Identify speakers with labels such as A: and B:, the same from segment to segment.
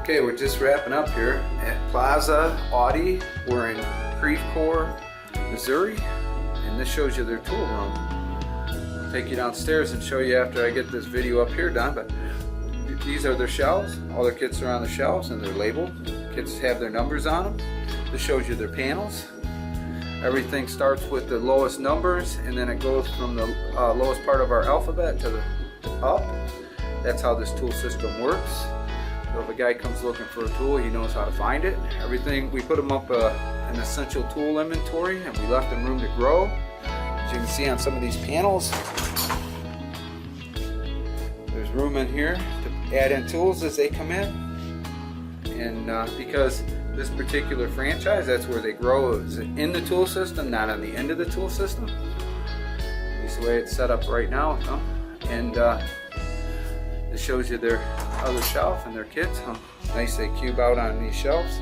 A: Okay, we're just wrapping up here at Plaza Audi. We're in Creve Coeur, Missouri, and this shows you their tool room. I'll take you downstairs and show you after I get this video up here done, but these are their shelves. All their kits are on the shelves and they're labeled. Kits have their numbers on them. This shows you their panels. Everything starts with the lowest numbers and then it goes from the lowest part of our alphabet to the up. That's how this tool system works. So if a guy comes looking for a tool, he knows how to find it. Everything, we put them up an essential tool inventory and we left them room to grow. As you can see on some of these panels, there's room in here to add in tools as they come in. And because this particular franchise, that's where they grow, is in the tool system, not on the end of the tool system. At least the way it's set up right now with them. And this shows you their other shelf and their kits. Nice, they cube out on these shelves.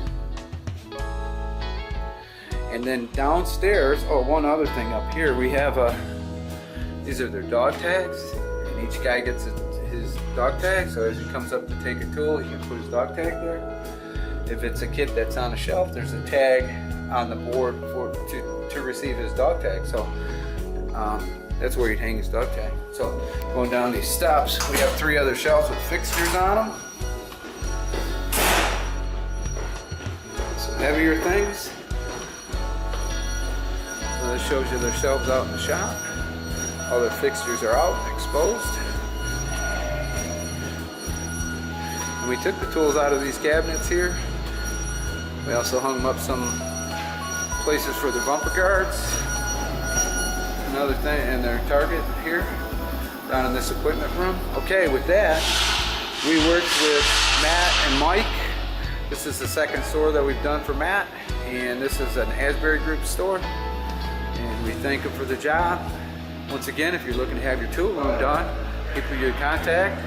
A: And then downstairs, oh, one other thing up here, we have these are their dog tags, and each guy gets his dog tag. So as he comes up to take a tool, he can put his dog tag there. If it's a kit that's on a shelf, there's a tag on the board to receive his dog tag. So that's where he'd hang his dog tag. So going down these steps, we have 3 other shelves with fixtures on them. Some heavier things. So this shows you their shelves out in the shop. All their fixtures are out, exposed. And we took the tools out of these cabinets here. We also hung up some places for their bumper guards. Another thing, and their target here, down in this equipment room. Okay, with that, we worked with Matt and Mike. This is the second store that we've done for Matt, and this is an Asbury Group store. And we thank them for the job. Once again, if you're looking to have your tool room done, people you contact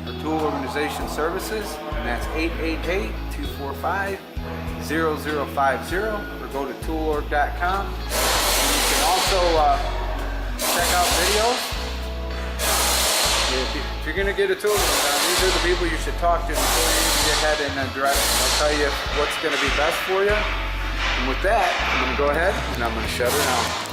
A: our tool organization services, and that's 888-245-0050, or go to toolorg.com. Also, check out videos. If you're going to get a tool room done, these are the people you should talk to before you even get head in that direction. They'll tell you what's going to be best for you. And with that, I'm going to go ahead and I'm going to shut her down.